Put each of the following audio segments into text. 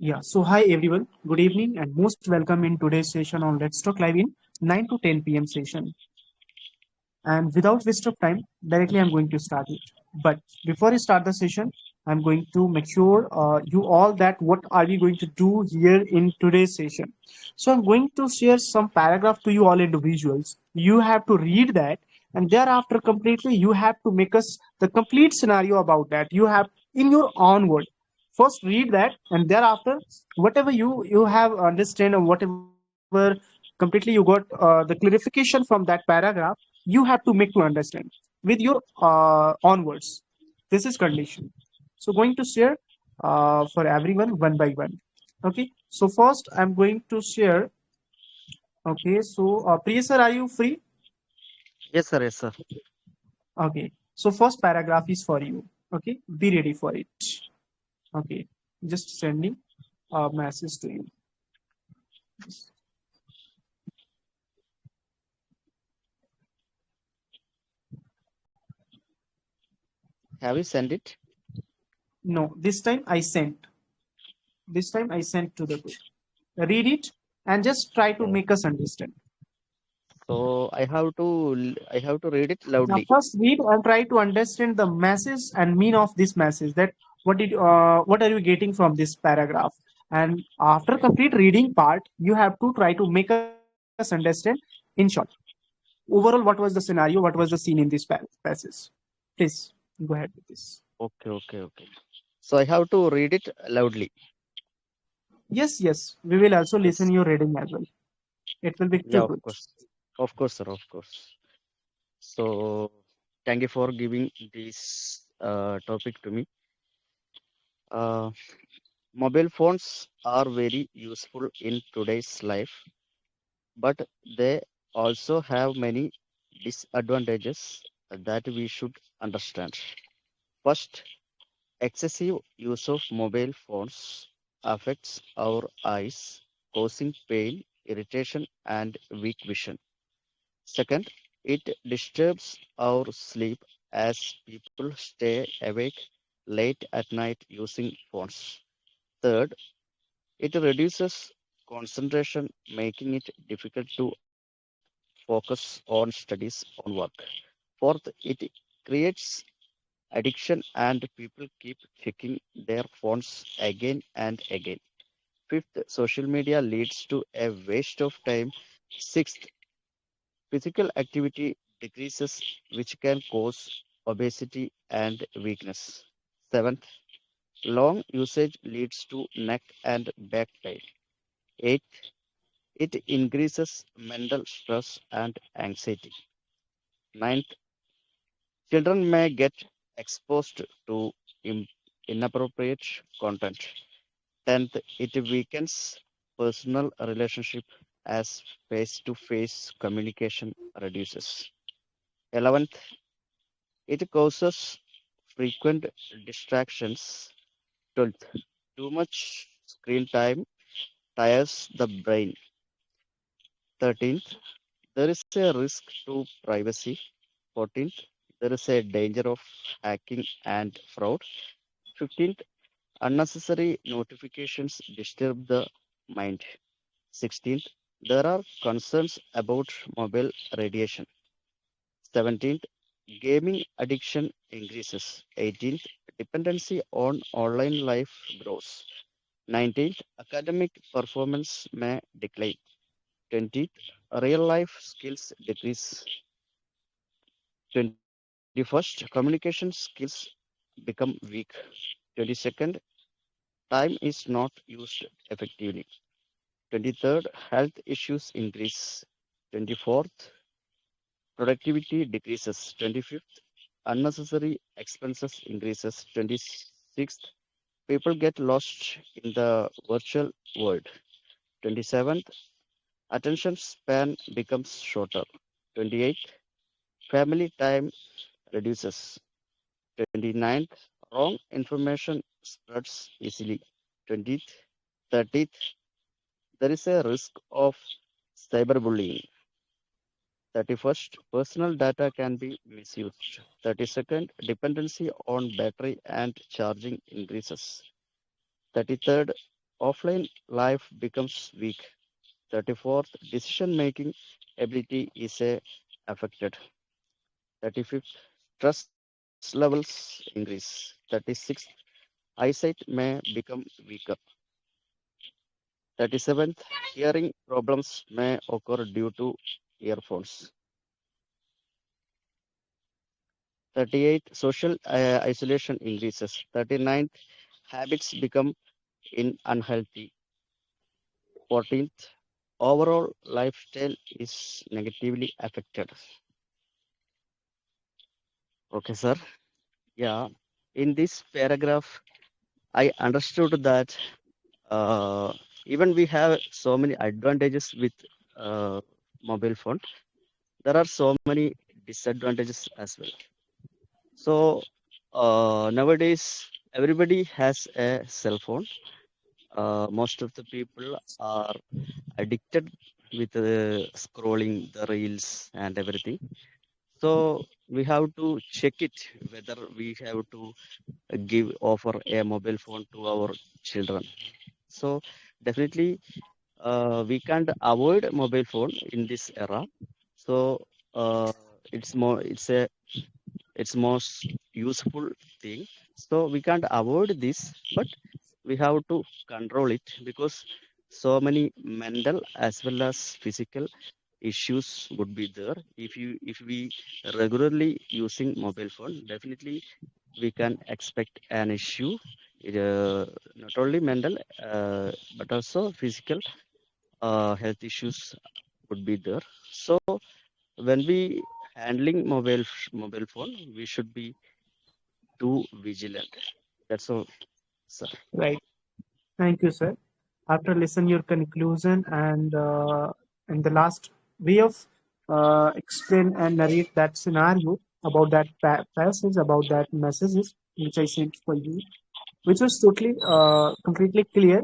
Yeah, so hi everyone, good evening and most welcome in today's session on Let's Talk Live in 9 to 10 p.m. session. And without waste of time, directly I'm going to start it. But before I start the session, I'm going to make sure you all that what are we going to do here in today's session. So I'm going to share some paragraph to you all individuals. You have to read that, and thereafter completely you have to make us the complete scenario about that. You have in your own word. First read that, and thereafter whatever you have understand or whatever completely you got the clarification from that paragraph you have to make to understand with your own words. This is condition. So going to share for everyone one by one. Okay, so first I'm going to share. Okay, so Priya sir, are you free? Yes, sir. Yes, sir. Okay, so first paragraph is for you. Okay, be ready for it. Okay, just sending a message to you. Have you sent it? No, this time I sent to the group. Read it and just try to Yeah. make us understand. So I have to read it Now, loudly. first read and try to understand the message and mean of this message. That what are you getting from this paragraph? And after complete reading part, you have to try to make us understand in short. Overall, what was the scenario? What was the scene in this passage? Please go ahead with this. Okay, okay, okay. So I have to read it loudly. Yes, yes, we will also listen Yes. your reading as well. It will be Yeah, too of good. course. Of course, sir. Of course. So thank you for giving this topic to me. Uh, Mobile phones are very useful in today's life, but they also have many disadvantages that we should understand. First, excessive use of mobile phones affects our eyes, causing pain, irritation, and weak vision. Second, it disturbs our sleep as people stay awake late at night using phones. Third, it reduces concentration, making it difficult to focus on studies on work. Fourth, it creates addiction and people keep checking their phones again and again. Fifth, social media leads to a waste of time. Sixth, physical activity decreases, which can cause obesity and weakness. Seventh, long usage leads to neck and back pain. Eighth, it increases mental stress and anxiety. Ninth, children may get exposed to im- inappropriate content. Tenth, it weakens personal relationship as face-to-face communication reduces. 11th, it causes frequent distractions. 12th, too much screen time tires the brain. 13th, there is a risk to privacy. 14th, there is a danger of hacking and fraud. 15th, unnecessary notifications disturb the mind. 16th, there are concerns about mobile radiation. 17th, gaming addiction increases. 18th, dependency on online life grows. 19th, academic performance may decline. 20th, real life skills decrease. 21st, communication skills become weak. 22nd, time is not used effectively. 23rd, health issues increase. 24th, productivity decreases. 25th, unnecessary expenses increases. 26th, people get lost in the virtual world. 27th, attention span becomes shorter. 28th, family time reduces. 29th, wrong information spreads easily. 20th, 30th, there is a risk of cyberbullying. 31st, personal data can be misused. 32nd, dependency on battery and charging increases. 33rd, offline life becomes weak. 34th, decision making ability is affected. 35th, stress levels increase. 36th, eyesight may become weaker. 37th, hearing problems may occur due to earphones. 38th, social isolation increases. 39th, habits become unhealthy. 14th, overall lifestyle is negatively affected. Okay, sir. Yeah. In this paragraph, I understood that uh, even we have so many advantages with uh, mobile phone, there are so many disadvantages as well. So nowadays, everybody has a cell phone. Most of the people are addicted with scrolling the reels and everything. So we have to check it whether we have to give offer a mobile phone to our children. So definitely we can't avoid mobile phone in this era. So uh, it's most useful thing. So we can't avoid this, but we have to control it because so many mental as well as physical issues would be there if we regularly using mobile phone. Definitely we can expect an issue, not only mental but also physical health issues would be there. So when we handling mobile phone, we should be too vigilant. That's all, sir. Right. Thank you, sir. After listening your conclusion and the last way of explain and narrate that scenario about that passage, about that messages which I sent for you, which was totally completely clear.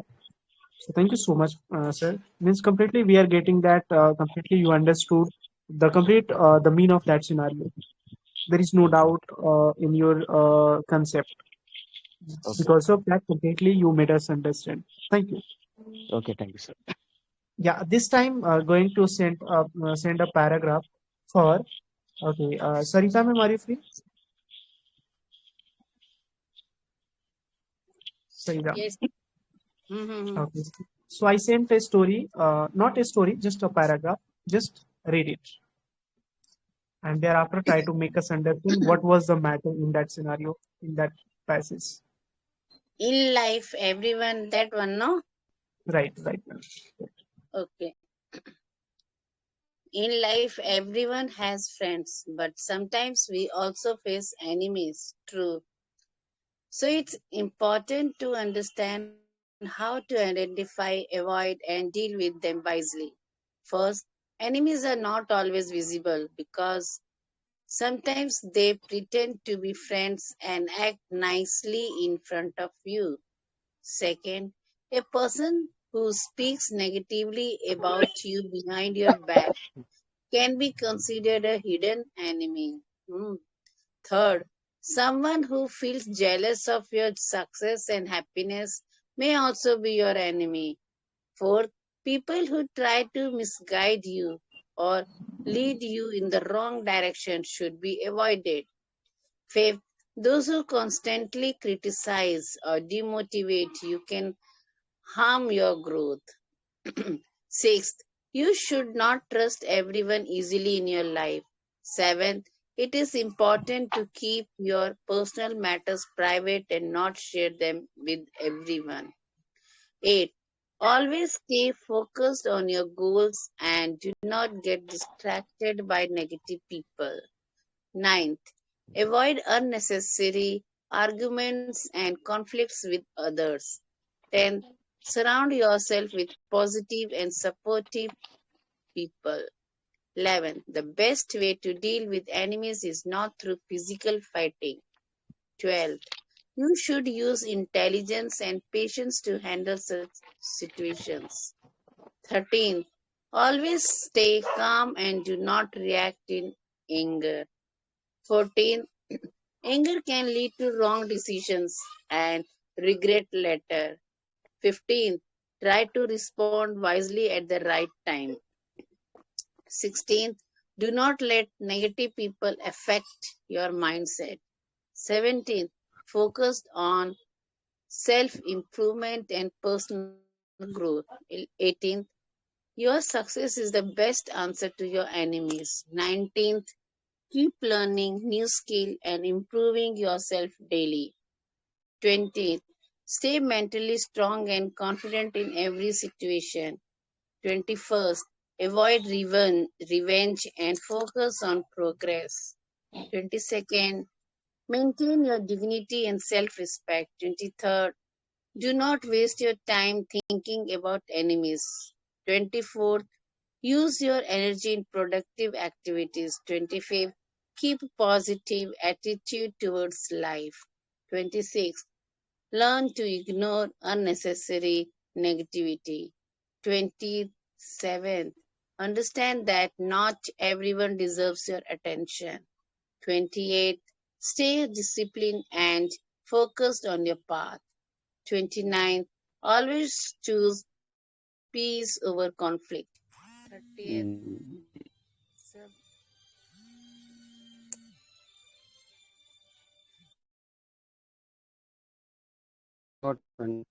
So thank you so much, sir. Means completely we are getting that completely you understood the complete the mean of that scenario. There is no doubt in your concept. Okay. Because of that, completely you made us understand. Thank you. Okay, thank you, sir. Yeah, this time going to send a paragraph for okay. Sarita ma'am, are you free? Sarita. Yes. Mm-hmm. Okay. So I sent a story, not a story, just a paragraph. Just read it, and thereafter try to make us understand what was the matter in that scenario in that passage. In life, everyone, that one, no? Right, right. Okay. In life, everyone has friends, but sometimes we also face enemies. True. So it's important to understand how to identify, avoid, and deal with them wisely. First, enemies are not always visible because sometimes they pretend to be friends and act nicely in front of you. Second, a person who speaks negatively about you behind your back can be considered a hidden enemy. Hmm. Third, someone who feels jealous of your success and happiness may also be your enemy. Fourth, people who try to misguide you or lead you in the wrong direction should be avoided. Fifth, those who constantly criticize or demotivate you can harm your growth. Sixth, you should not trust everyone easily in your life. Seventh, it is important to keep your personal matters private and not share them with everyone. Eight, always stay focused on your goals and do not get distracted by negative people. Ninth, avoid unnecessary arguments and conflicts with others. 10th, surround yourself with positive and supportive people. 11th, the best way to deal with enemies is not through physical fighting. 12th, you should use intelligence and patience to handle such situations. 13th, always stay calm and do not react in anger. 14th, anger can lead to wrong decisions and regret later. 15th, Try to respond wisely at the right time. 16th, do not let negative people affect your mindset. 17th, focus on self improvement and personal growth. 18th, your success is the best answer to your enemies. 19th, keep learning new skill and improving yourself daily. 20th, stay mentally strong and confident in every situation. 21st, avoid revenge and focus on progress. 22nd, maintain your dignity and self respect. 23rd, do not waste your time thinking about enemies. 24th, use your energy in productive activities. 25th, keep a positive attitude towards life. 26th, learn to ignore unnecessary negativity. 27th, understand that not everyone deserves your attention. 28th, stay disciplined and focused on your path. 29th, always choose peace over conflict. 30th, Mm, sub- what happened?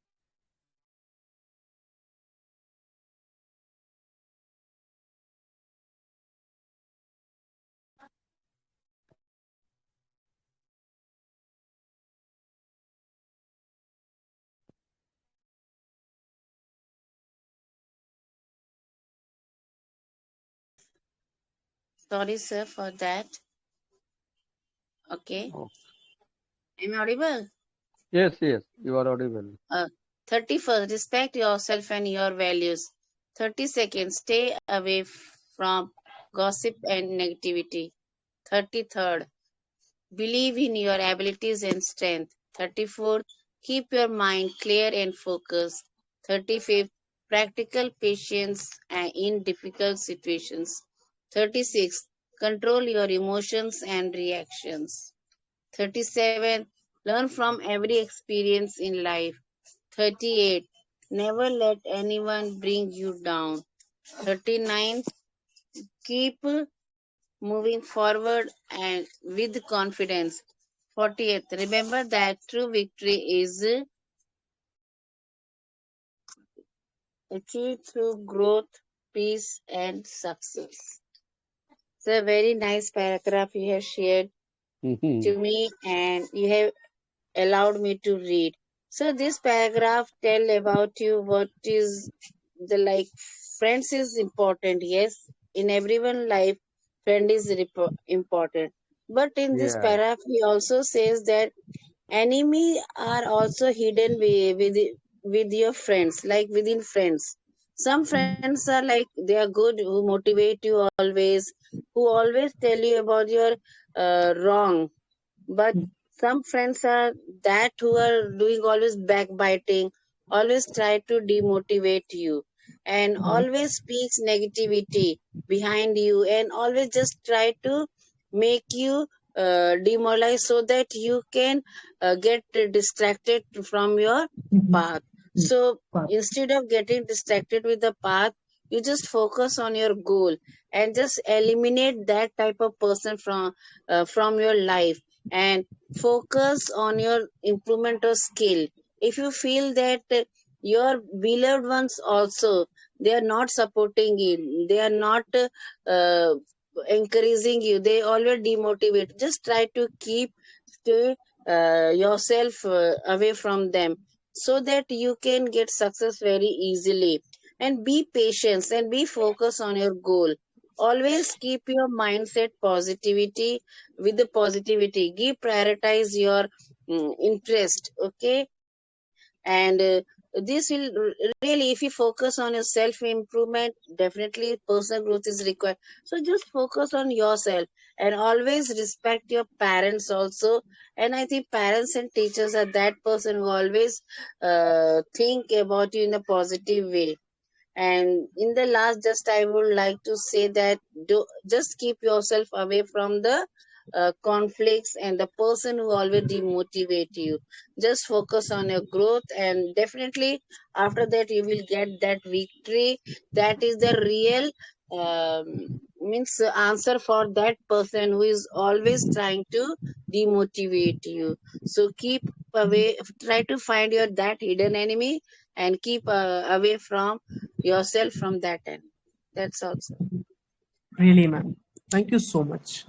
sorry, sir, for that. Okay. Oh, Am I audible? yes, yes, you are audible. Uh, 31st, respect yourself and your values. 32nd, stay away from gossip and negativity. 33rd, believe in your abilities and strength. 34th, keep your mind clear and focused. 35th, practical patience in difficult situations. 36th, control your emotions and reactions. 37, learn from every experience in life. 38, never let anyone bring you down. 39, keep moving forward and with confidence. 40th, remember that true victory is achieved through growth, peace, and success. It's a very nice paragraph you have shared Mm-hmm. to me, and you have allowed me to read. So this paragraph tell about you what is the like friends is important. Yes, in everyone life, friend is important. But in this Yes. paragraph, he also says that enemy are also hidden with your friends, like within friends. Some friends are like they are good, who motivate you always, who always tell you about your wrong, but some friends are that who are doing always backbiting, always try to demotivate you, and always speaks negativity behind you, and always just try to make you demoralize so that you can get distracted from your path. So instead of getting distracted with the path, you just focus on your goal and just eliminate that type of person from your life, and focus on your improvement of skill. If you feel that your beloved ones also, they are not supporting you, they are not encouraging you, they always demotivate, just try to keep stay yourself away from them, so that you can get success very easily. And be patient and be focused on your goal. Always keep your mindset positivity, with the positivity give prioritize your interest. Okay. And this will really, if you focus on your self improvement, definitely personal growth is required. So just focus on yourself, and always respect your parents also. And I think parents and teachers are that person who always think about you in a positive way. And in the last, just I would like to say that do just keep yourself away from the conflicts and the person who always demotivate you. Just focus on your growth, and definitely after that you will get that victory. That is the real means answer for that person who is always trying to demotivate you. So keep away, try to find your that hidden enemy, and keep away from yourself from that end. That's also. Really, ma'am. Thank you so much.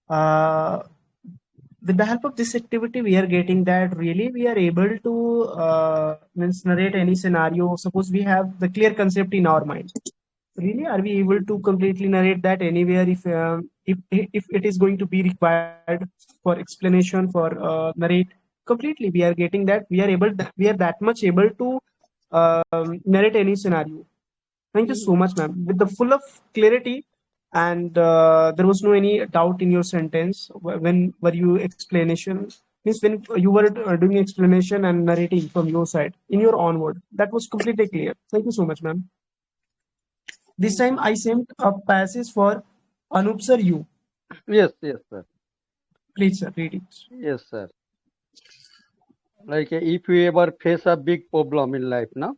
Uh, with the help of this activity, we are getting that really we are able to means narrate any scenario. Suppose we have the clear concept in our mind. Really, are we able to completely narrate that anywhere if it is going to be required for explanation for narrate completely? We are getting that we are that much able to narrate any scenario. Thank you so Mhm. much, ma'am. With the full of clarity, and there was no any doubt in your sentence when were you explanation means when you were doing explanation and narrating from your side in your own word. That was completely clear. Thank you so much, ma'am. This time I sent a passage for Anup sir. You Yes, yes, sir. please, sir, read it. Yes, sir. Like if you ever face a big problem in life, now.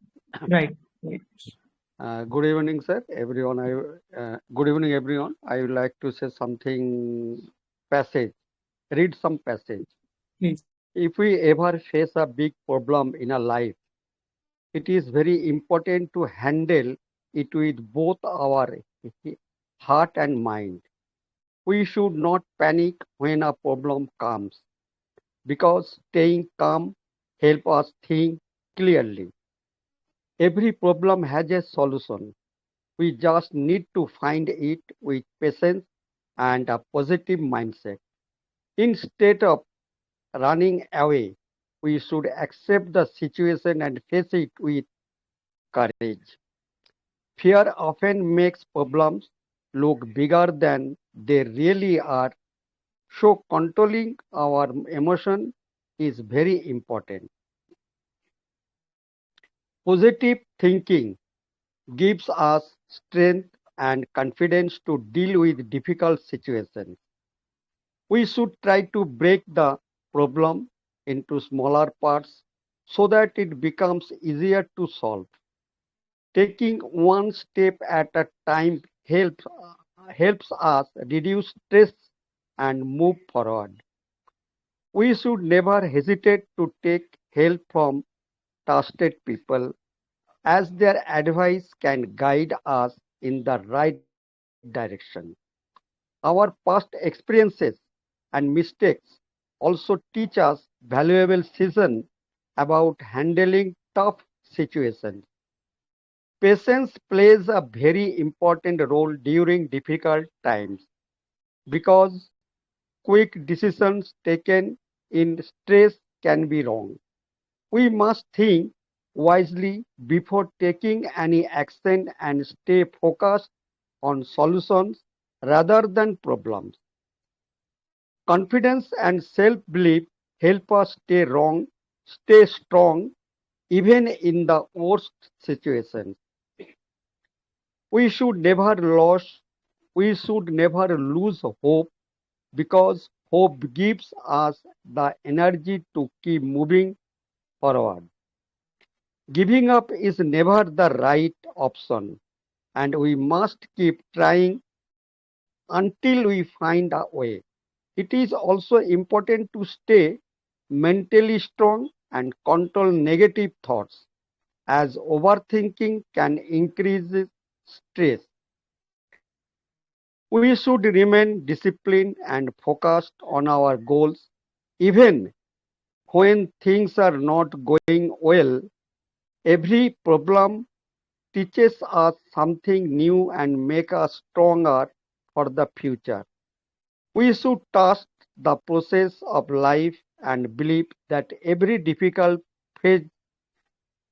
Right, right. Good evening, sir. Everyone. Good evening, everyone. I would like to say something. Passage. Read some passage. Please. If we ever face a big problem in our life, it is very important to handle it with both our heart and mind. We should not panic when a problem comes because staying calm help us think clearly. Every problem has a solution. We just need to find it with patience and a positive mindset. Instead of running away, we should accept the situation and face it with courage. Fear often makes problems look bigger than they really are, so controlling our emotion is very important. Positive thinking gives us strength and confidence to deal with difficult situations. We should try to break the problem into smaller parts so that it becomes easier to solve. Taking one step at a time helps us reduce stress and move forward. We should never hesitate to take help from trusted people as their advice can guide us in the right direction. Our past experiences and mistakes also teach us valuable lessons about handling tough situations. Patience plays a very important role during difficult times because quick decisions taken in stress can be wrong. We must think wisely before taking any action and stay focused on solutions rather than problems. Confidence and self-belief help us stay strong even in the worst situations. We should never lose we should never lose hope because hope gives us the energy to keep moving forward. Giving up is never the right option, and we must keep trying until we find a way. It is also important to stay mentally strong and control negative thoughts, as overthinking can increase stress. We should remain disciplined and focused on our goals, even when things are not going well. Every problem teaches us something new and make us stronger for the future. We should trust the process of life and believe that every difficult phase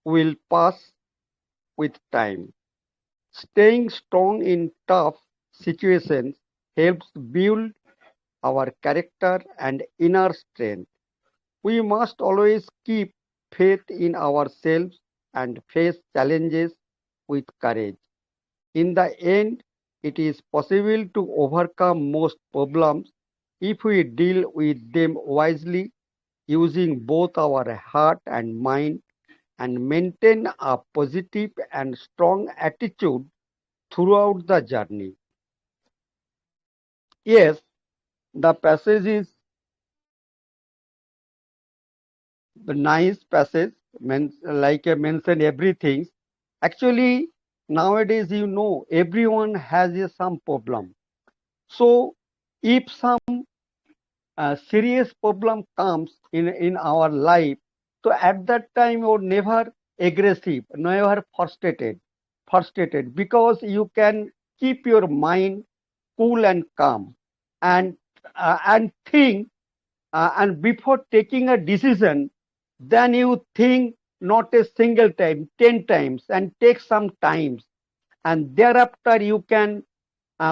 will pass with time. Staying strong in tough situations helps build our character and inner strength. We must always keep faith in ourselves and face challenges with courage. In the end, it is possible to overcome most problems if we deal with them wisely, using both our heart and mind, and maintain a positive and strong attitude throughout the journey. Yes, the passage is the nice passage, like I mentioned everything. Actually, nowadays, everyone has some problem. So, if some serious problem comes in our life, so at that time you're never aggressive, never frustrated, because you can keep your mind cool and calm, and think, and before taking a decision, then you think not a single time, 10 times, and take some times, and thereafter you can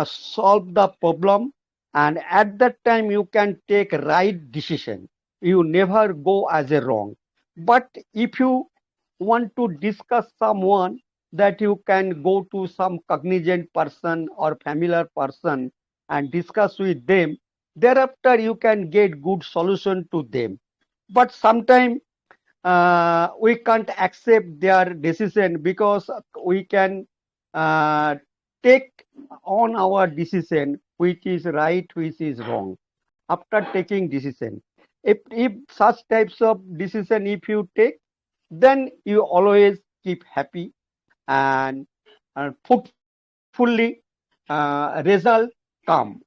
solve the problem, and at that time you can take right decision. You never go as a wrong. But if you want to discuss someone, that you can go to some cognizant person or familiar person and discuss with them, thereafter you can get good solution to them. But sometimes we can't accept their decision, because we can uh, take on our decision which is right, which is wrong. After taking decision, if such types of decision if you take, then you always keep happy, and fruitfully result come.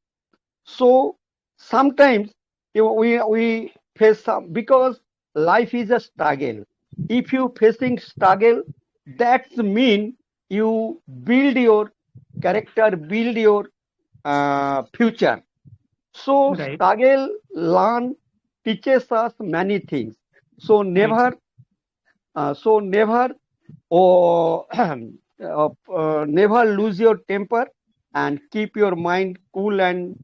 So sometimes we face some, because life is a struggle. If you facing struggle, that's mean you build your character, build your future. So Right. struggle learn teaches us many things. So Right, sir. never or never lose your temper, and keep your mind cool and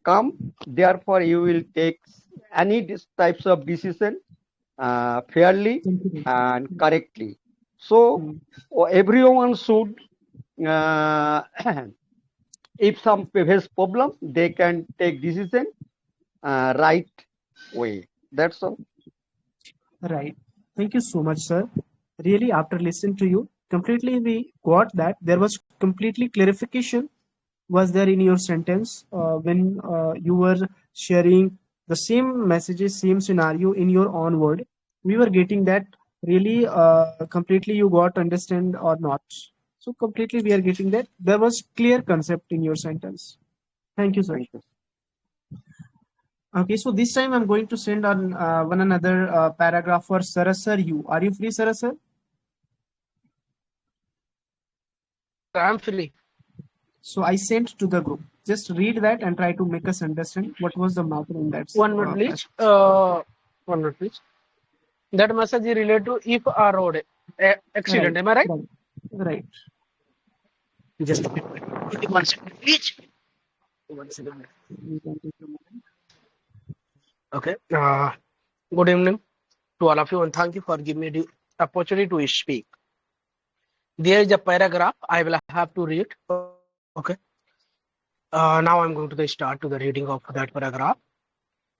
calm. Therefore, you will take any types of decision fairly Thank you. and correctly. So Mm. everyone should, uh, if some face problem, they can take decision right way. That's all. Right. Thank you so much, sir. Really, after listening to you, completely we got that there was completely clarification was there in your sentence when you were sharing the same messages, same scenario in your own word. We were getting that really completely you got understand or not. So completely we are getting that there was clear concept in your sentence. Thank you, sir. Thank you. Okay, so this time I'm going to send on one another paragraph for Sarasar. You are you free, Sarasar? Yes, sir, I'm free. So I sent to the group. Just read that and try to make us understand what was the matter in that One minute, passage. please. 1 minute, please. That message is related to if a road Right, accident. Am I right? right, right. Just a minute. 1 second, please. 1 second. You can take a moment. Okay. Good evening to all of you, and thank you for giving me the opportunity to speak. There is a paragraph I will have to read. Okay. Now I'm going to start to the reading of that paragraph.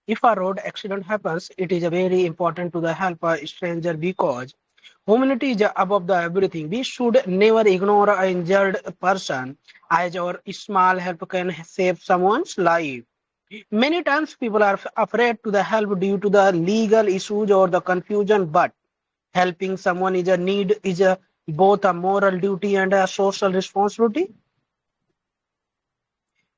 If a road accident happens, it is very important to the help a stranger because humanity is above the everything. We should never ignore an injured person as our small help can save someone's life. Many times people are afraid to the help due to the legal issues or the confusion, but helping someone is a need is both a moral duty and a social responsibility.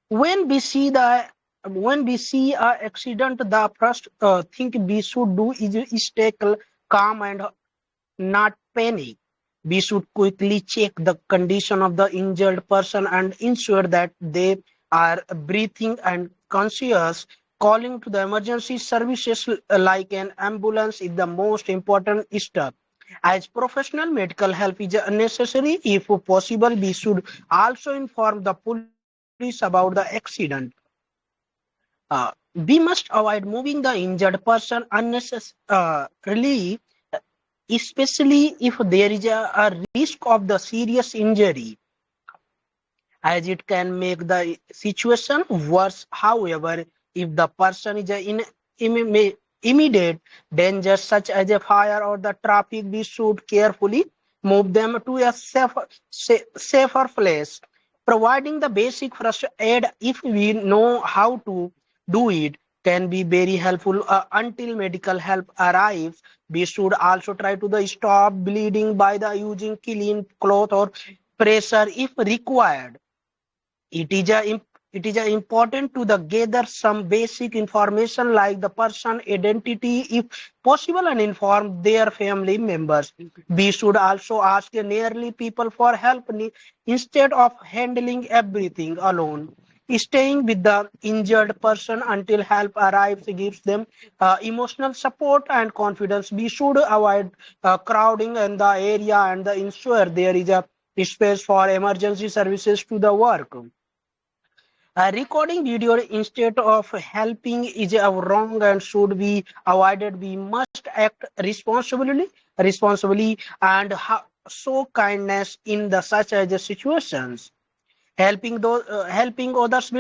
when we see the when we see a accident, the first thing we should do is stay calm and not panic. We should quickly check the condition of the injured person and ensure that they are breathing and conscious. Calling to the emergency services like an ambulance is the most important step. As professional medical help is necessary, if possible, we should also inform the police about the accident. We must avoid moving the injured person unnecessarily, especially if there is a risk of the serious injury, as it can make the situation worse. However, If the person is in immediate danger, such as a fire or the traffic, we should carefully move them to a safer place. Providing the basic first aid, if we know how to do it, can be very helpful until medical help arrives. We should also try to the stop bleeding by the using clean cloth or pressure if required. It is a important to the gather some basic information like the person identity if possible and inform their family members. We should also ask nearly people for help instead of handling everything alone. Staying with the injured person until help arrives gives them emotional support and confidence. We should avoid crowding in the area and ensure there is a space for emergency services to the work. Recording video instead of helping is a wrong and should be avoided. We must act responsibly, and show kindness in the such as situations. Helping others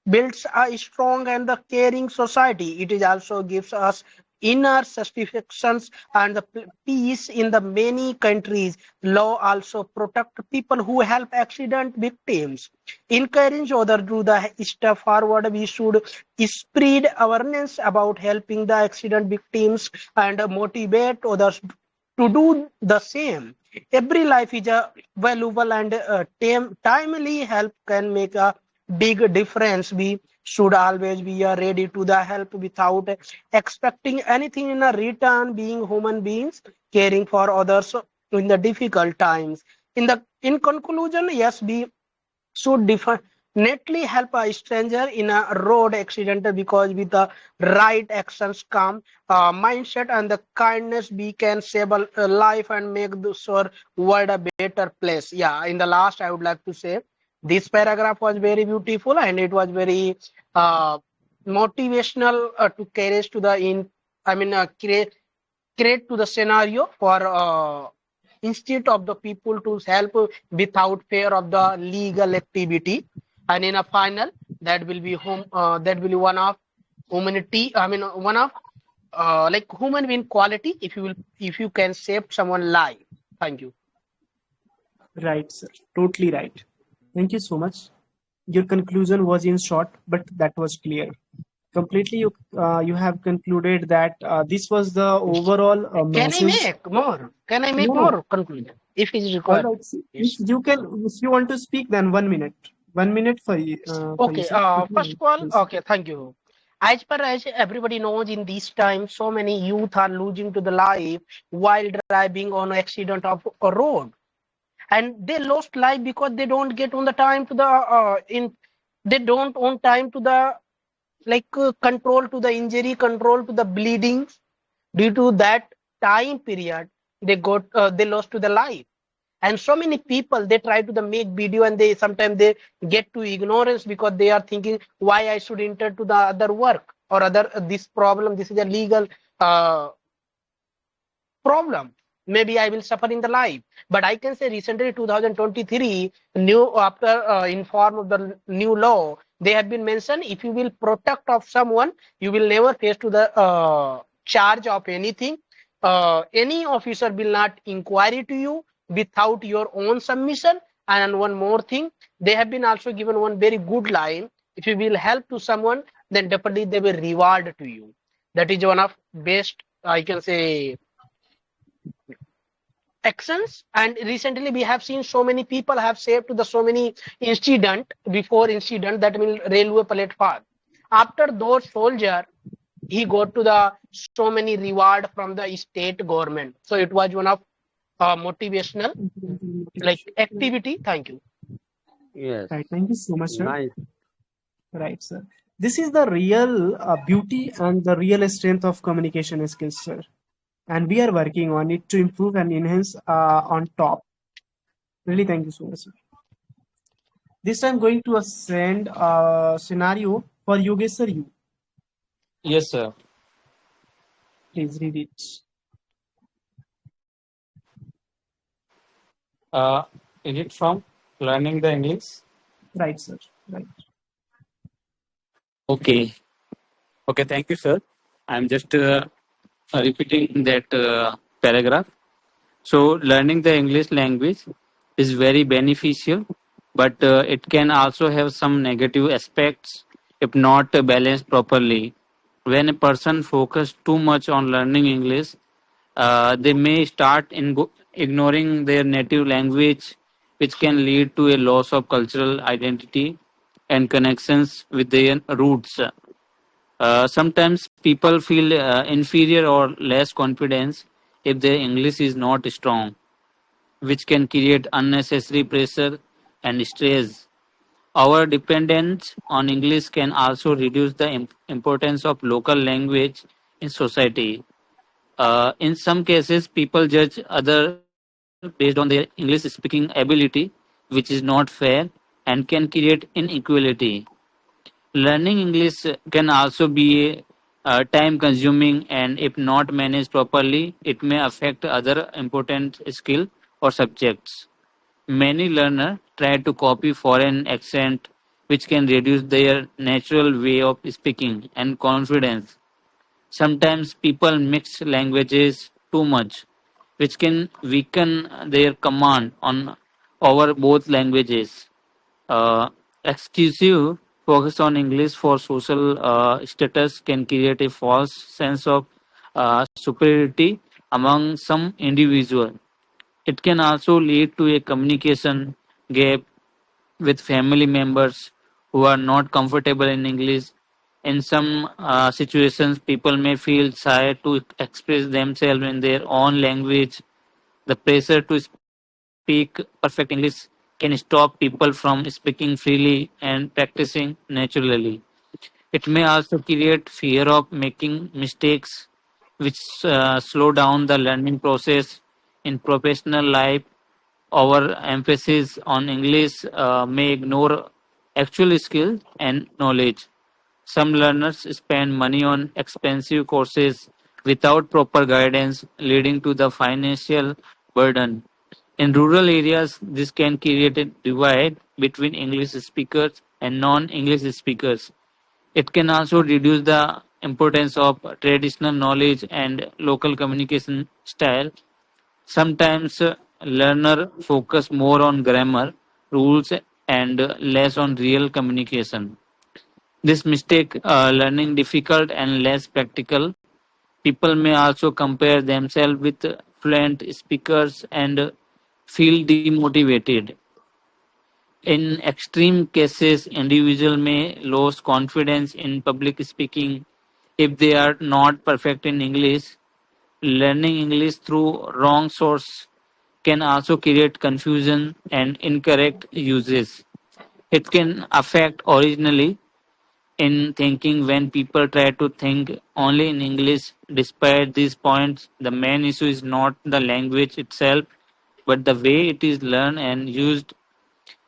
builds a strong and the caring society. It is also gives us inner satisfactions and the peace in the many countries. Law also protect people who help accident victims. Encourage others to do the step forward. We should spread awareness about helping the accident victims and motivate others to do the same. Every life is a valuable and timely help can make a big difference. We should always be ready to the help without expecting anything in a return. Being human beings, caring for others in the difficult times. In conclusion, yes, we should definitely help a stranger in a road accident because with the right actions, calm mindset, and the kindness, we can save a life and make this world a better place. Yeah, in the last, I would like to say this paragraph was very beautiful and it was very uh, motivational to carry to the create to the scenario for instead of the people to help without fear of the legal activity. And in a final, that will be that will be one of humanity, one of like human being quality, if you can save someone life. Thank you. Right, sir. Totally right. Thank you so much. Your conclusion was in short, but that was clear. Completely, you have concluded that this was the overall Can I message. make more? Can I make No, no. more conclusion if it is All required? right. See, Yes. if you want to speak, then 1 minute. 1 minute for you, Okay, sir. If you first want, of all, please. okay, thank you. As per as everybody knows, in this time, so many youth are losing to the life while driving on accident of a road, and they lost life because they don't get on the time to the they don't on time to the control to the injury, control to the bleeding. Due to that time period, they lost to the life. And so many people, they try to the make video and they sometimes they get to ignorance because they are thinking why I should enter to the other work or other this problem, this is a legal uh, problem, maybe I will suffer in the life. But I can say recently 2023 new after inform of the new law, they have been mentioned if you will protect of someone, you will never face to the charge of anything. Any officer will not inquiry to you without your own submission. And one more thing, they have been also given one very good line: if you will help to someone, then definitely they will reward to you. That is one of best, I can say, actions. And recently we have seen so many people have saved to the so many incident before incident, that means railway platform. After those soldier, he got to the so many reward from the state government. So it was one of motivational like Motivation. activity. Thank you. Yes, Right. Thank you so much, sir. nice. Right, sir. This is the real beauty and the real strength of communication skills, sir. And we are working on it to improve and enhance on top. Really, thank you so much, sir. This I'm going to send a scenario for Yogesh sir. You Yes, sir. please read it. Uh, is it from learning the English? Right, sir. Right. Okay. Okay. Thank you, sir. I'm just repeating that paragraph. So, learning the English language is very beneficial, but it can also have some negative aspects if not balanced properly. When a person focuses too much on learning English, they may start ignoring their native language, which can lead to a loss of cultural identity and connections with their roots. Sometimes people feel inferior or less confidence if their English is not strong, which can create unnecessary pressure and stress. Our dependence on English can also reduce the importance of local language in society. In some cases, people judge others based on their English speaking ability, which is not fair and can create inequality. Learning English can also be time consuming, and if not managed properly, it may affect other important skills or subjects. Many learners try to copy foreign accent, which can reduce their natural way of speaking and confidence. Sometimes people mix languages too much, which can weaken their command on over both languages. Exclusive focus on English for social status can create a false sense of superiority among some individuals. It can also lead to a communication gap with family members who are not comfortable in English. In some situations, people may feel shy to express themselves in their own language. The pressure to speak perfect English can stop people from speaking freely and practicing naturally. It may also create fear of making mistakes, which slow down the learning process in professional life. Our emphasis on English may ignore actual skills and knowledge. Some learners spend money on expensive courses without proper guidance, leading to the financial burden. In rural areas, this can create a divide between English speakers and non English speakers. It can also reduce the importance of traditional knowledge and local communication style. Sometimes learner focus more on grammar, rules, and less on real communication. This mistake learning difficult and less practical. People may also compare themselves with fluent speakers and feel demotivated. In extreme cases, individual may lose confidence in public speaking if they are not perfect in English. Learning English through wrong source can also create confusion and incorrect uses. It can affect originally in thinking when people try to think only in English. Despite these points, the main issue is not the language itself, but the way it is learned and used.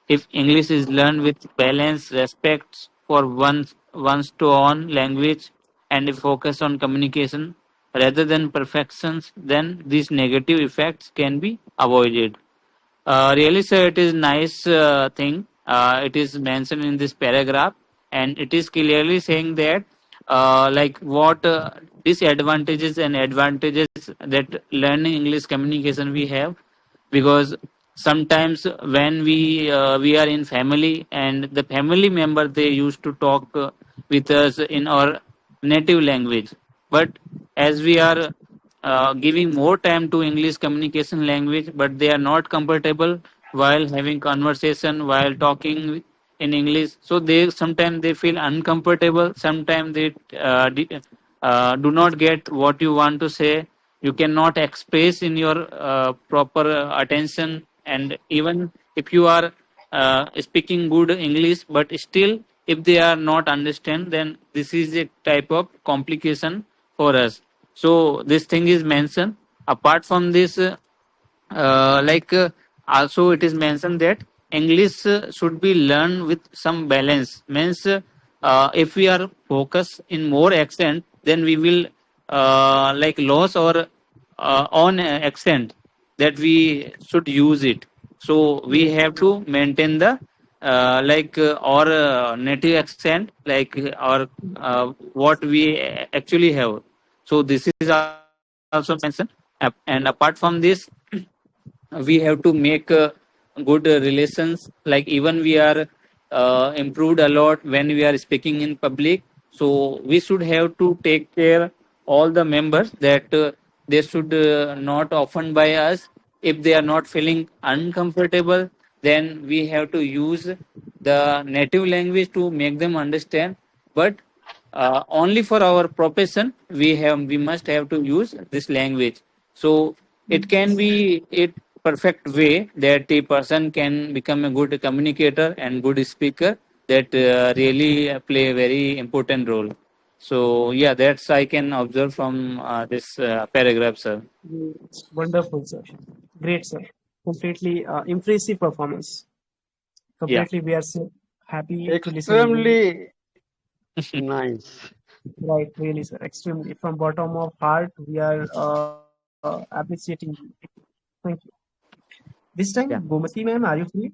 If English is learned with balance, respect for one's own language, and a focus on communication rather than perfections, then these negative effects can be avoided. Really, sir, it is nice thing. It is mentioned in this paragraph, and it is clearly saying that, like what disadvantages and advantages that learning English communication we have, because sometimes when we are in family and the family member they used to talk with us in our native language, but as we are giving more time to English communication language, but they are not comfortable while having conversation, while talking in English. So they sometimes they feel uncomfortable. Sometimes they do not get what you want to say. You cannot express in your proper attention, and even if you are speaking good English, but still if they are not understand, then this is a type of complication for us. So this thing is mentioned. Apart from this, like also it is mentioned that English should be learned with some balance. Means if we are focused in more accent, then we will like lose our own accent that we should use it. So we have to maintain the our native accent, or what we actually have. So this is also mentioned. And apart from this, we have to make good relations. Like even we are improved a lot when we are speaking in public. So we should have to take care all the members that they should not offend by us. If they are not feeling uncomfortable, then we have to use the native language to make them understand. But only for our profession we must have to use this language. So it can be a perfect way that a person can become a good communicator and good speaker, that really play a very important role. So yeah, that's I can observe from this paragraph, sir. Wonderful, sir. Great, sir. Completely impressive performance. Yeah. Completely, we are so happy to listen you. Extremely nice. Right, really, sir. Extremely. From bottom of heart, we are appreciating you. Thank you. This time, Yeah. Gomati ma'am, are you free?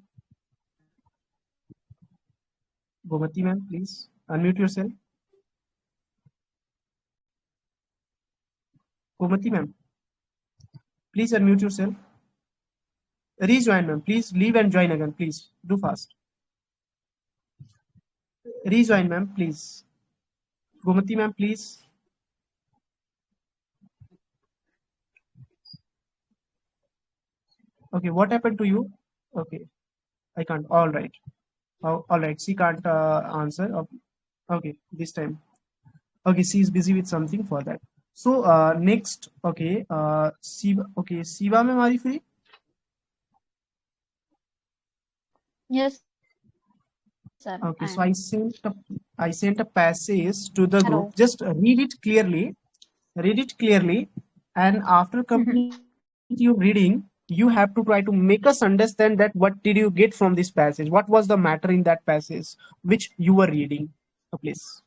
Gomati ma'am, please unmute yourself. Gomati ma'am, please unmute yourself. Rejoin ma'am, please leave and join again, please. Do fast. Rejoin ma'am, please. Gomati ma'am, please. Okay, what happened to you? Okay, I can't. All right. Oh, all right. She can't answer. Okay. Okay, this time. Okay, she is busy with something for that. So next, okay, Siva. Okay, Siva ma'am, are you free? Yes, sir. Okay, so And I sent a passage to the group. hello. Just read it clearly, and after complete your reading, you have to try to make us understand that what did you get from this passage? What was the matter in that passage which you were reading? Please.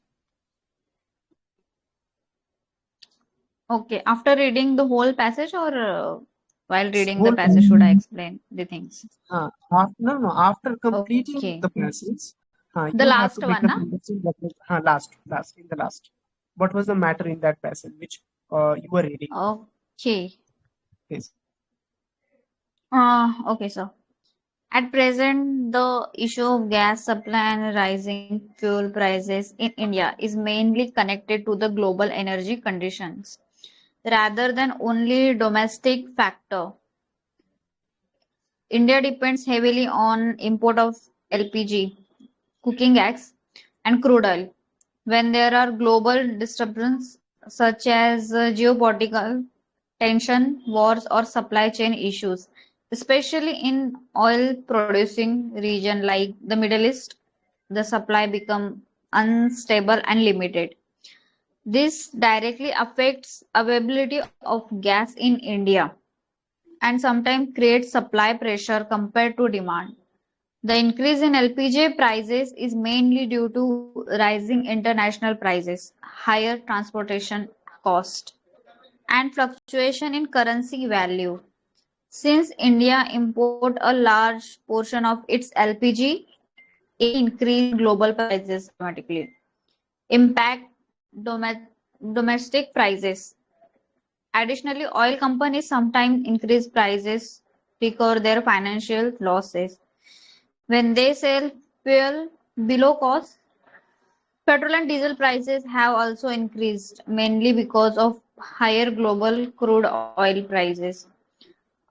Okay, after reading the whole passage or while reading the Whole passage, should I explain the things? no, no. After completing Okay. the passage, The you have last to one, make na? us understand what was last in the last. What was the matter in that passage which you were reading? Okay. Yes. Okay, sir. At present, the issue of gas supply and rising fuel prices in India is mainly connected to the global energy conditions rather than only domestic factor. India depends heavily on import of LPG, cooking gas, and crude oil. When there are global disturbances such as geopolitical tension, wars, or supply chain issues, especially in oil-producing region like the Middle East, the supply become unstable and limited. This directly affects availability of gas in India and sometimes creates supply pressure compared to demand. The increase in LPG prices is mainly due to rising international prices, higher transportation cost, and fluctuation in currency value. Since India import a large portion of its LPG, any increase in global prices automatically impact domestic prices. Additionally, oil companies sometimes increase prices to recover their financial losses. When they sell fuel below cost, petrol and diesel prices have also increased, mainly because of higher global crude oil prices.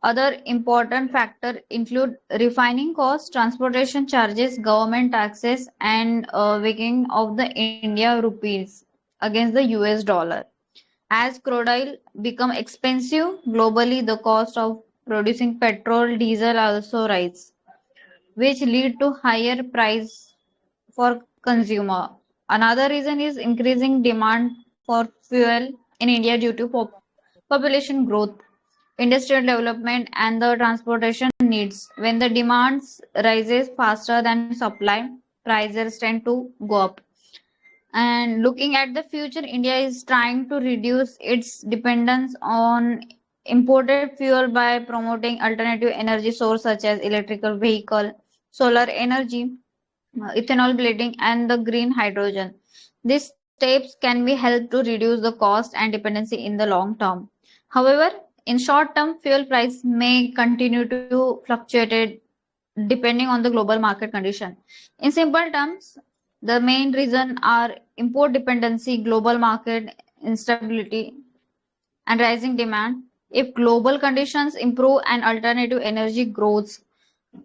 Other important factors include refining costs, transportation charges, government taxes, and weakening of the India rupees against the US dollar. As crude oil become expensive globally, the cost of producing petrol, diesel also rise, which lead to higher price for consumer. Another reason is increasing demand for fuel in India due to population growth, industrial development, and the transportation needs. When the demands rises faster than supply, prices tend to go up. And looking at the future, India is trying to reduce its dependence on imported fuel by promoting alternative energy sources such as electrical vehicle, solar energy, ethanol blending, and the green hydrogen. These steps can be helped to reduce the cost and dependency in the long term. However, in short term, fuel price may continue to fluctuate depending on the global market condition. In simple terms, the main reason are import dependency, global market instability, and rising demand. If global conditions improve and alternative energy grows,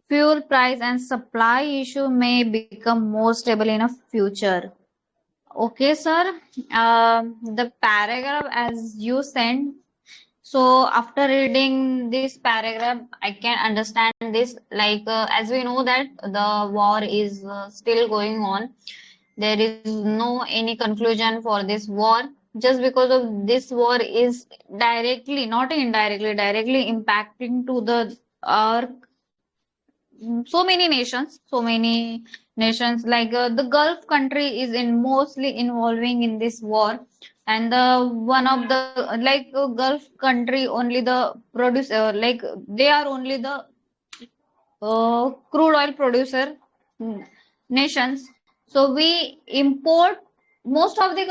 fuel price and supply issue may become more stable in a future. Okay, sir. The paragraph as you sent. So after reading this paragraph, I can understand this. Like as we know that the war is still going on, there is no any conclusion for this war. Just because of this war is directly, not indirectly, directly impacting to the our so many nations like the Gulf country is in mostly involving in this war, and the one of the like Gulf country only the producer like they are only the crude oil producer mm, nations. So we import most of the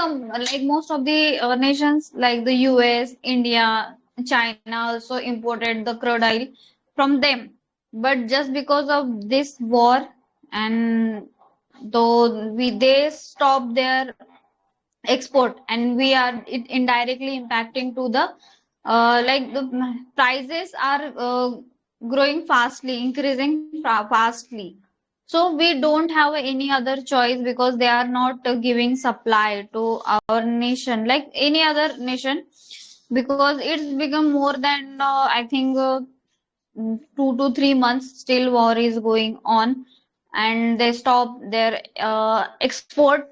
nations like the US, India, China also imported the crude oil from them. But just because of this war, and though we they stop their export, and we are it indirectly impacting to the like the prices are growing fastly, increasing fastly. So we don't have any other choice because they are not giving supply to our nation like any other nation, because it's become more than I think 2 to 3 months still war is going on, and they stop their export,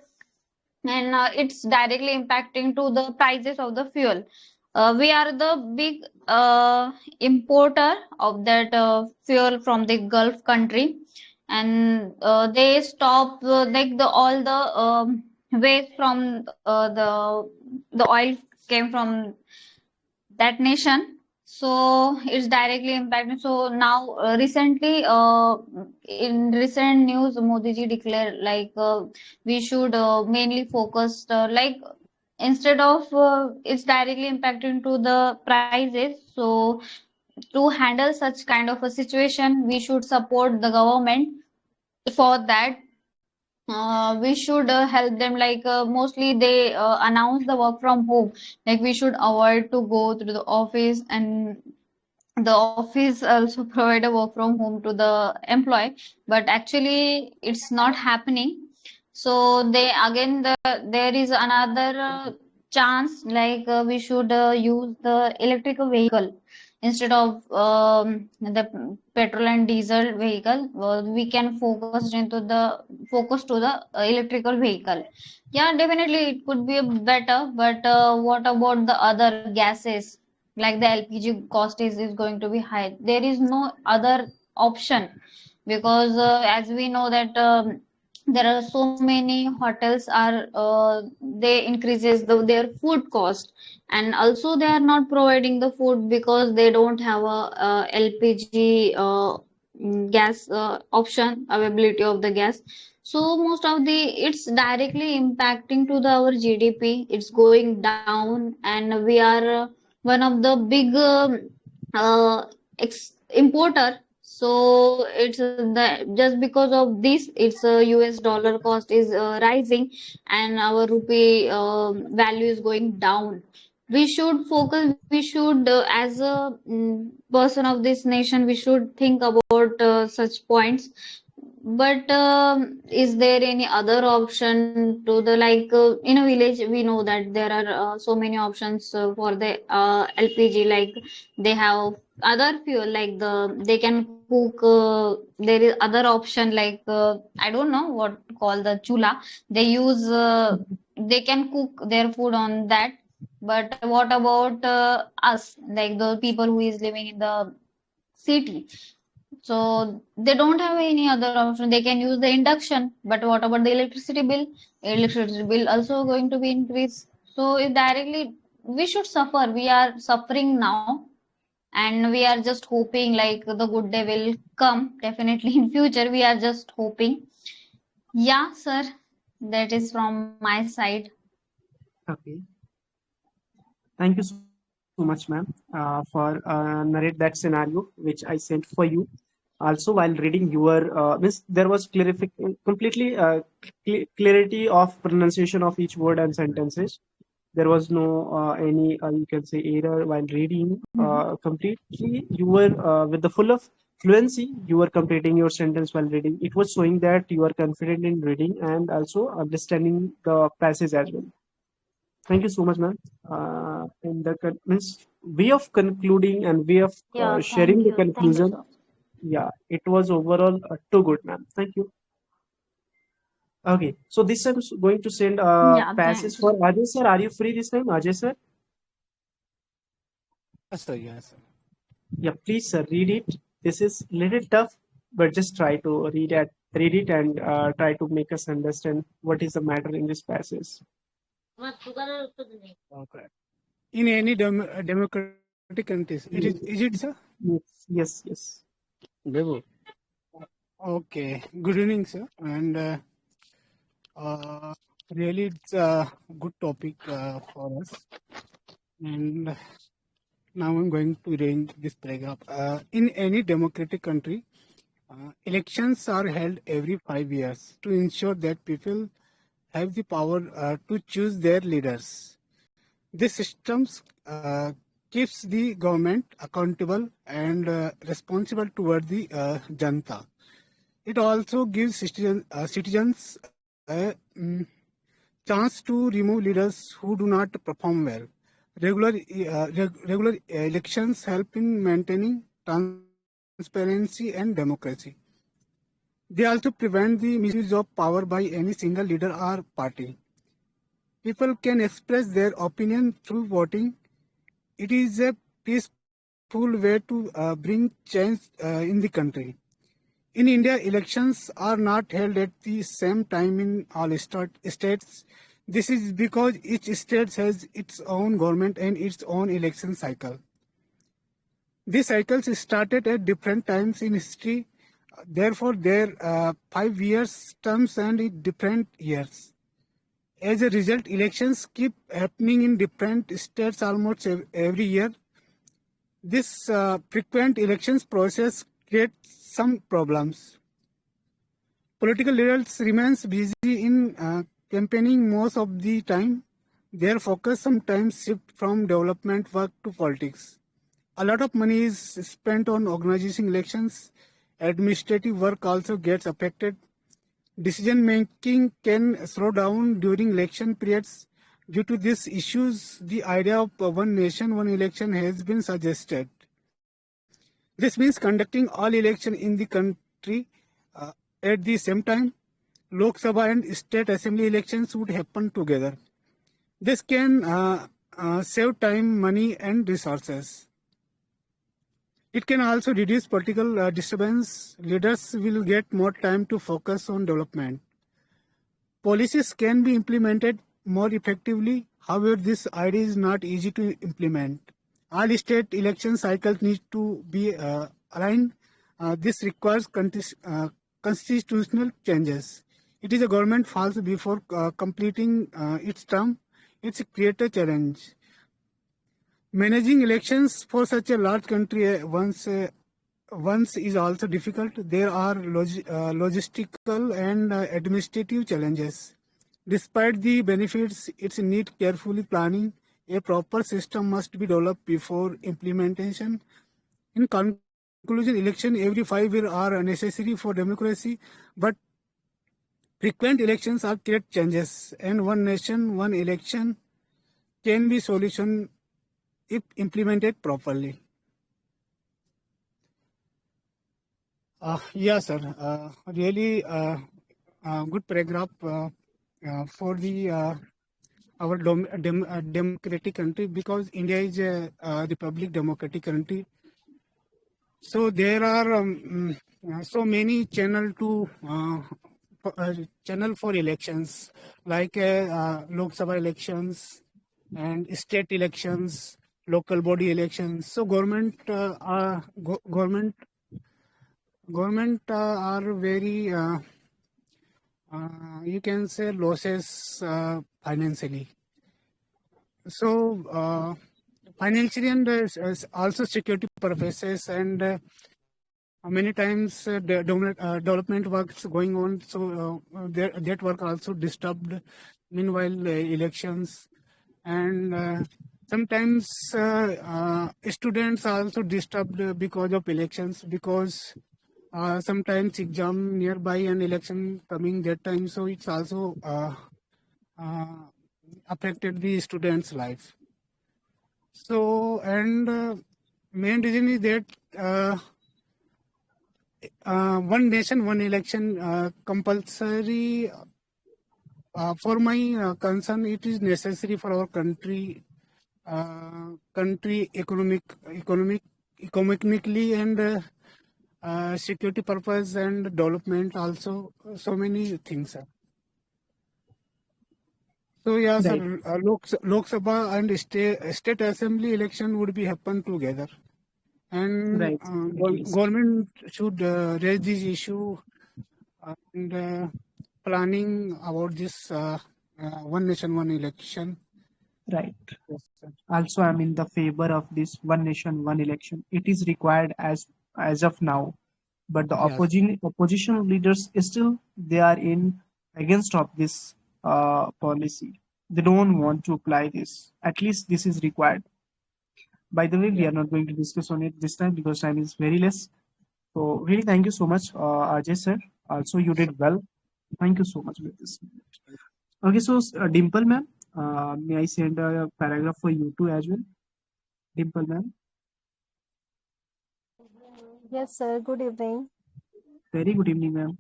and it's directly impacting to the prices of the fuel. We are the big importer of that fuel from the Gulf country, and they stop like the all the waste from the oil came from that nation. So it's directly impacting. So now recently in recent news Modi ji declared like we should mainly focus like instead of it's directly impacting to the prices. So to handle such kind of a situation, we should support the government for that. We should help them like mostly they announce the work from home, like we should avoid to go to the office, and the office also provide a work from home to the employee, but actually it's not happening. So they again there is another chance like we should use the electrical vehicle instead of the petrol and diesel vehicle. We can focus to the electrical vehicle. Yeah, definitely it could be better, but what about the other gases? Like the LPG cost is going to be high. There is no other option because as we know that there are so many hotels are they increases their food cost, and also they are not providing the food because they don't have a, LPG gas option availability of the gas. So most of the it's directly impacting to the our GDP. It's going down, and we are one of the big importer. So it's the just because of this, it's a US dollar cost is rising, and our rupee value is going down. We should focus. We should, as a person of this nation, we should think about such points. But is there any other option to the like in a village? We know that there are so many options for the LPG. Like they have other fuel, like they can cook. There is other option like I don't know what call the chula. They use they can cook their food on that. But what about us, like the people who is living in the city? So they don't have any other option. They can use the induction. But what about the electricity bill? Electricity bill also going to be increased. So if directly we should suffer, we are suffering now. and we are just hoping like the good day will come definitely in future. We are just hoping. Yeah, sir, that is from my side. Okay. Thank you so much, ma'am, for narrate that scenario which I sent for you. Also, while reading your means there was completely clarity of pronunciation of each word and sentences. There was no any you can say error while reading. Completely, you were with the full of fluency. You were completing your sentence while reading. It was showing that you are confident in reading and also understanding the passage as well. Thank you so much, ma'am. In the means way of concluding and way of Yeah, sharing thank the you. Thank you, conclusion. sir. Yeah, it was overall too good, ma'am. Thank you. Okay, so this I'm going to send Yeah, passage thanks. for Ajay sir. Are you free this time, Ajay sir? Yes, sir. Yes, sir. Yeah, please, sir, read it. This is little tough, but just try to read it, and try to make us understand what is the matter in this passage. Okay. In any democratic countries, is it, sir? Yes, yes, yes. Devu, Okay. Good evening, sir. And uh, really, it's a good topic for us. And now I'm going to read this paragraph. In any democratic country, elections are held every 5 years to ensure that people have the power to choose their leaders. This system keeps the government accountable and responsible toward the janta. It also gives citizens a chance to remove leaders who do not perform well. Regular elections help in maintaining transparency and democracy. They also prevent the misuse of power by any single leader or party. People can express their opinion through voting. It is a peaceful way to bring change in the country. In India, elections are not held at the same time in all states. This is because each state has its own government and its own election cycle. These cycles started at different times in history. Therefore, their 5 years terms and in different years. As a result, elections keep happening in different states almost every year. This frequent elections process creates some problems. Political leaders remains busy in campaigning most of the time. Their focus sometimes shift from development work to politics. A lot of money is spent on organizing elections. Administrative work also gets affected. Decision making can slow down during election periods. Due to these issues, the idea of one nation, one election has been suggested. This means conducting all elections in the country uh, at the same time. Lok Sabha and state assembly elections would happen together. This can save time, money, and resources. It can also reduce political disturbance. Leaders will get more time to focus on development. Policies can be implemented more effectively. However, this idea is not easy to implement. All state election cycles need to be aligned. This requires constitutional changes. It is a government falls before completing its term. It's a greater challenge. Managing elections for such a large country once is also difficult. There are logistical and administrative challenges. Despite the benefits, it's need carefully planning. A proper system must be developed before implementation. In conclusion, election every 5 years are necessary for democracy, but frequent elections are create changes, and one nation, one election can be solution if implemented properly. Yeah, sir. Really good paragraph for the our democratic country, because India is a republic democratic country. So there are so many channel for elections, like Lok Sabha elections and state elections local body elections. So government are very you can say losses financially. So financially and also security purposes and many times development works going on. So that work also disturbed. Meanwhile, elections and sometimes students are also disturbed because of elections because sometimes exam nearby and election coming that time, so it's also uh, affected the students life. So and main reason is that one nation one election compulsory for my concern, it is necessary for our country economically and security purpose and development also, so many things, sir. So yeah, Right. sir, Lok Sabha and state assembly election would be happen together, and Right. At least. government should raise this issue and planning about this one nation one election. Right. Yes, sir. Also, I'm in the favor of this one nation, one election. It is required as of now, but the Yes. opposition leaders still they are in against of this policy. They don't want to apply this. At least this is required. By the way, we Yeah. are not going to discuss on it this time because time is very less. So really, thank you so much, Ajay sir. Also, you did well. Thank you so much with this. Okay, so Dimple ma'am, may I send a paragraph for you too as well? Dimple ma'am, Yes, sir. Good evening. very good evening, ma'am.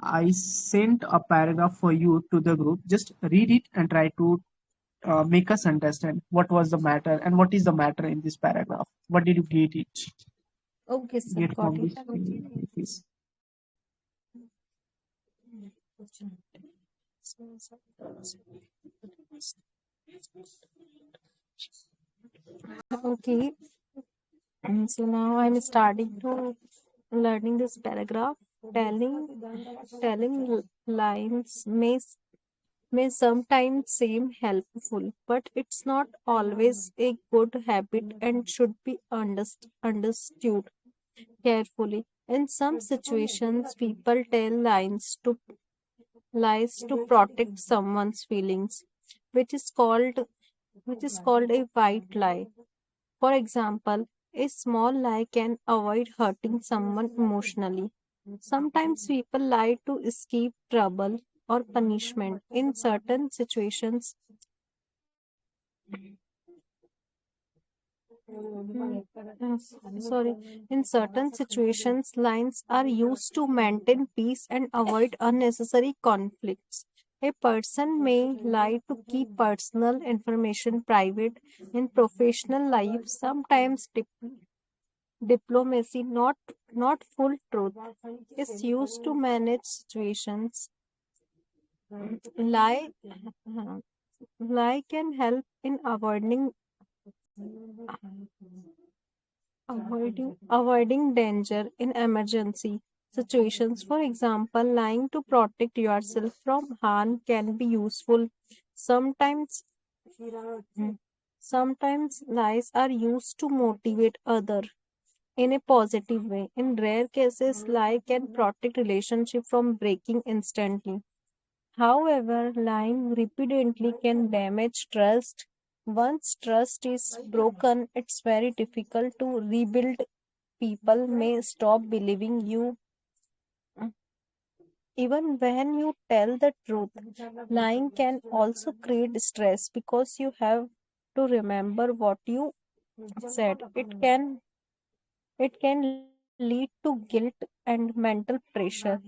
I sent a paragraph for you to the group. Just read it and try to make us understand what was the matter and what is the matter in this paragraph. What did you Okay, sir. get Got from it. this? Please. Okay. And so now I'm starting to learning this paragraph. Telling lines may sometimes seem helpful, but it's not always a good habit and should be understood carefully. In some situations, people tell lies to protect someone's feelings, which is called which is called a white lie. For example, a small lie can avoid hurting someone emotionally. Sometimes people lie to escape trouble or punishment. In certain situations, in certain situations, lies are used to maintain peace and avoid unnecessary conflicts. A person may lie to keep personal information private. In professional life, sometimes diplomacy, not full truth, is used to manage situations. Lie lie can help in avoiding danger in emergency situations. For example, lying to protect yourself from harm can be useful. Sometimes sometimes lies are used to motivate others in a positive way. In rare cases, lie can protect relationship from breaking instantly. However, lying repeatedly can damage trust. Once trust is broken, it's very difficult to rebuild. People may stop believing you even when you tell the truth. Lying can also create stress because you have to remember what you said. It can lead to guilt and mental pressure.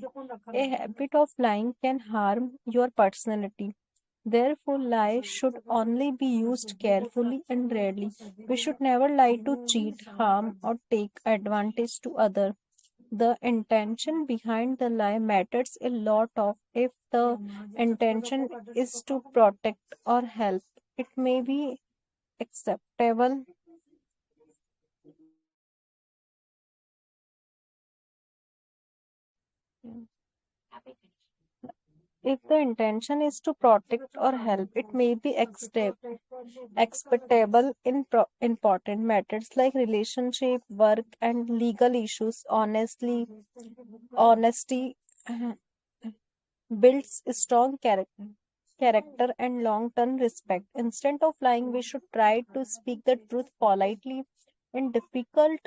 A habit of lying can harm your personality. Therefore, lies should only be used carefully and rarely. We should never lie to cheat, harm, or take advantage to others. The intention behind the lie matters a lot of if the intention is to protect or help. It may be acceptable Mm. If the intention is to protect or help, it may be expectable in important matters like relationship, work, and legal issues. Honesty builds strong character and long-term respect. Instead of lying, we should try to speak the truth politely in difficult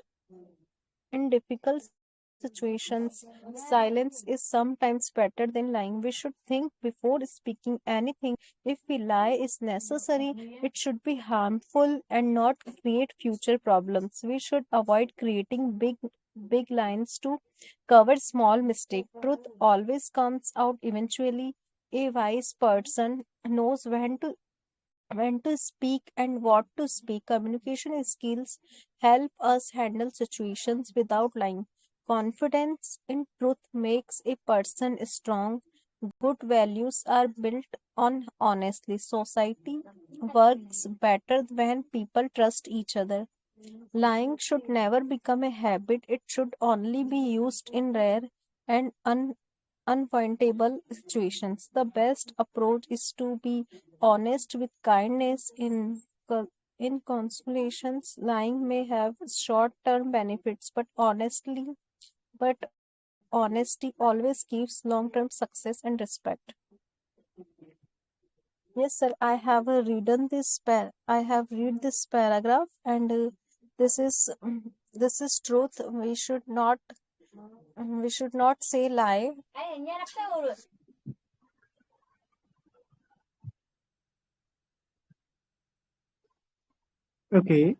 situations. Silence is sometimes better than lying. We should think before speaking anything. If we lie is necessary, it should be harmful and not create future problems. We should avoid creating big lines to cover small mistake. Truth always comes out eventually. A wise person knows when to speak and what to speak. Communication skills help us handle situations without lying. Confidence in truth makes a person strong. Good values are built on honesty. Society works better when people trust each other. Lying should never become a habit. It should only be used in rare and unavoidable situations. The best approach is to be honest with kindness in consolations. Lying may have short-term benefits, but honesty always gives long-term success and respect. Yes, sir. I have read this paragraph, and this is this is truth. We should not say lie. Okay.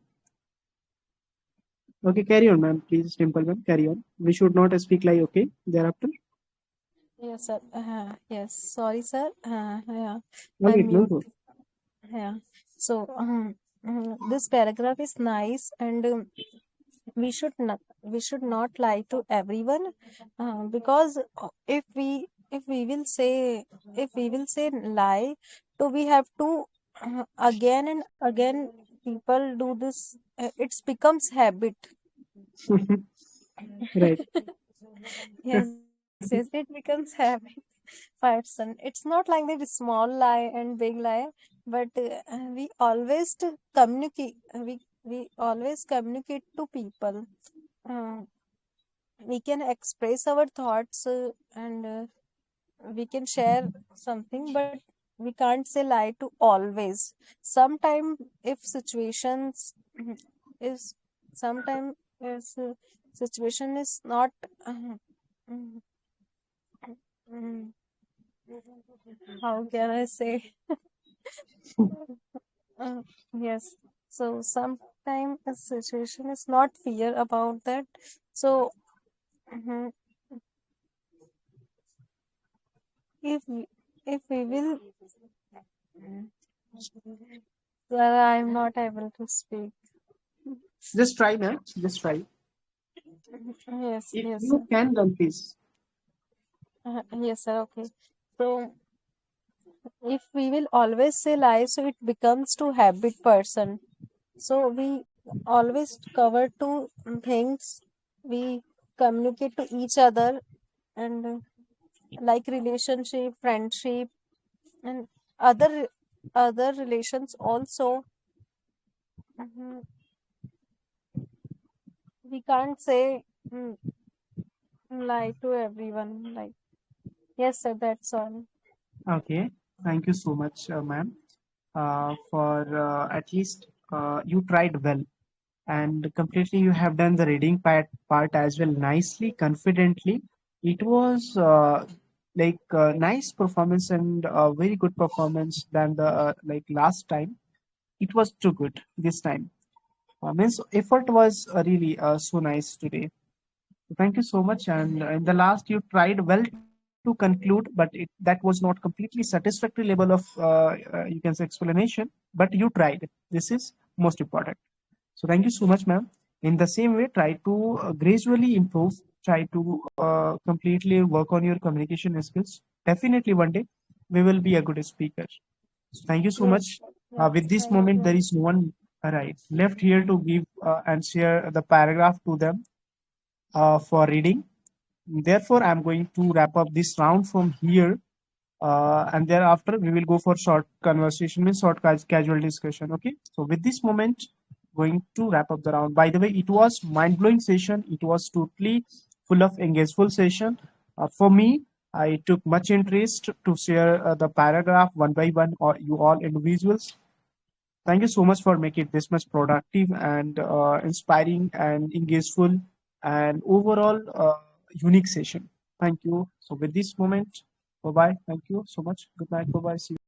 Okay, carry on, ma'am. Please, Dimple ma'am, carry on. We should not speak lie, okay? Thereafter. Yes, sir. Yes. Sorry, sir. Yeah, All I'm right, no mute. go. Yeah. So, this paragraph is nice, and we should not lie to everyone, because if we will say lie, so we have to again and again people do this. It becomes habit. Right. Yes, it becomes habit. Person. It's not like the small lie and big lie, but we always to communicate. We always communicate to people. Uh, we can express our thoughts, and we can share something, but we can't say lie to always. Sometime if situations is sometime if situation is not mm, mm, how can I say? Uh, yes. So sometimes a situation is not fear about that. So mhm, if we, if we will, well, I'm not able to speak. Just try, ma'am. Just try. Yes, If yes, you sir. can, then please. Yes, sir. Okay. So if we will always say lie, so it becomes to habit person. So we always cover two things. We communicate to each other, and like relationship, friendship, and other other relations also. Mhm. We can't say lie to everyone. Like, yes, sir, that's all. Okay. Thank you so much, ma'am, for at least you tried well, and completely you have done the reading part as well nicely, confidently. It was like nice performance and very good performance than the like last time. It was too good this time. Means effort was really so nice today. Thank you so much. And in the last, you tried well to conclude, but that was not completely satisfactory level of you can say explanation. But you tried. This is most important. So thank you so much, ma'am. In the same way, try to gradually improve. Try to completely work on your communication skills. Definitely, one day we will be a good speaker. So thank you so Yes, much. With yes, this thank moment, there you. is no one right left here to give and share the paragraph to them for reading. Therefore, I'm going to wrap up this round from here, and thereafter we will go for short conversation, means short casual discussion. Okay. So with this moment, going to wrap up the round. By the way, it was mind blowing session. It was totally full of engageful session. For me, I took much interest to share the paragraph one by one, or you all individuals. Thank you so much for making it this much productive and inspiring and engageful and overall unique session. Thank you. So with this moment, bye bye. Thank you so much. Good night. Bye bye. See you.